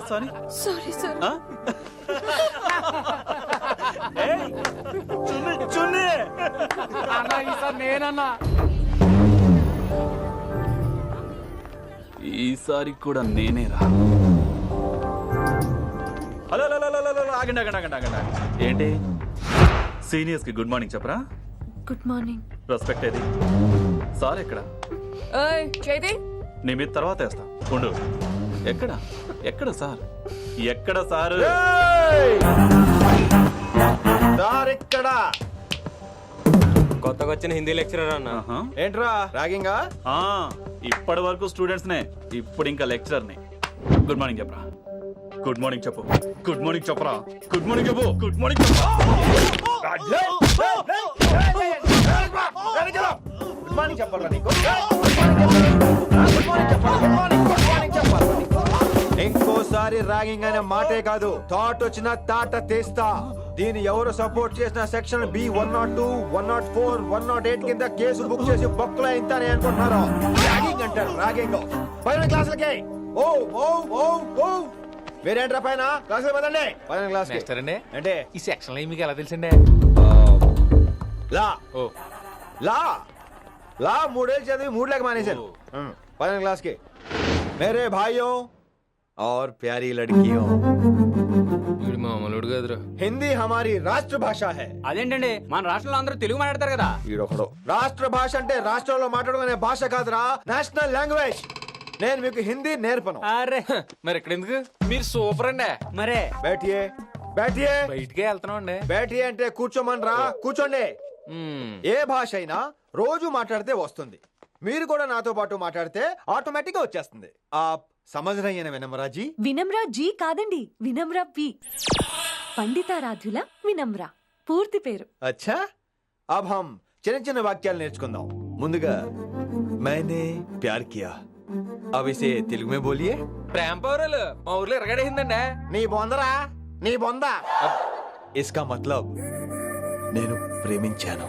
Sorry sorry sir. చున్నీ అన్నా ఈసారి నేనన్నా. ఈసారి కూడా నేనేరా. హలో హలో హలో హలో ఆగండి ఆగండి ఆగండి ఆగండి. ఏంటి సీనియర్స్ కి గుడ్ మార్నింగ్ చెప్పరా? Good morning. రెస్పెక్ట్ ఏది? సార్ ఎక్కడ? ఏయ్ చేతి. నీ మీద తర్వాత వేస్తా ఉండు. ఎక్కడ ఎక్కడ సార్? ఎక్కడ సార్? ఇక్కడ కొత్తగా వచ్చిన హిందీ లెక్చరర్ అన్న. ఏంట్రా ర్యాగింగా? ఇప్పటి వరకు స్టూడెంట్స్ నే, ఇప్పుడు ఇంకా లెక్చరర్ ని. గుడ్ మార్నింగ్ చెప్పరా. గుడ్ మార్నింగ్ చెప్పు. గుడ్ మార్నింగ్ చెప్పరా. గుడ్ మార్నింగ్ చెప్పు. గుడ్ మార్నింగ్ చెప్పు. గుడ్ మార్నింగ్ చెప్పాలా నీకు? గుడ్ మార్నింగ్ చెప్పాలా నీకు? ఇంకోసారి ర్యాగింగ్ అనే మాటే కాదు, థాట్ వచ్చిన తాట తీస్తా. దీన్ని ఎవరు సపోర్ట్ చేసిన సెక్షన్ బి 102, 104, 108 కింద కేసు బుక్ చేసి బొక్కలో ఇంతానే అనుకుంటున్నారు. ర్యాగింగ్ అంటారు ర్యాగింగ్. పైన క్లాసులకి ఓ ఓ ఓ ఓ వేరేంట్రా పైన క్లాసులు పదండి. పైన క్లాస్ అంటే ఈ సెక్షన్ లో మీకు ఎలా తెలిసిండే? లా ఓ లా లా 3 ఏళ్ళు చదివి 3 లేక మానేశాను. పైన क्लास के मेरे भाइयों और प्यारी लड़कियों, వీడు మామూలుడు కదరా. हिंदी हमारी राष्ट्र भाषा है. అదేంటండి మన రాష్ట్రంలో అందరూ తెలుగు మాట్లాడతారు కదా. ఈడొకడు రాష్ట్ర భాష అంటే రాష్ట్రంలో మాట్లాడుకునే భాష కాదురా, నేషనల్ లాంగ్వేజ్. నేను మీకు హిందీ నేర్పను. అరే మరి ఇక్కడ ఎందుకు? మీరు సూపర్ అండి. మరే बैठिए बैठिए బయటికే వెళ్తున్నాం అండి. बैठिए అంటే కూర్చోమనరా, కూర్చోండి. ఏ భాష అయినా రోజు మాట్లాడితే వస్తుంది. మీరు కూడా నాతో పాటు మాట్లాడితే ఆటోమేటిక్ గా వచ్చేస్తుంది. ఆప్ సమझ रही हैं विनम्रा जी? వినమ్రా జీ కాదండి, వినమ్రా పి. పండితారాధ్యుల వినమ్రా పూర్తి పేరు. अच्छा अब हम చిన్న చిన్న వాక్యాలు నేర్చుకుందాం. ముందుగా मैंने प्यार किया. अब इसे तेलुगु में बोलिए. ప్రేమ పౌరులు మా ఊర్లో ఎరగడేసిందండి. నీ బొందరా, నీ బొంద. इसका मतलब నేను ప్రేమించాను.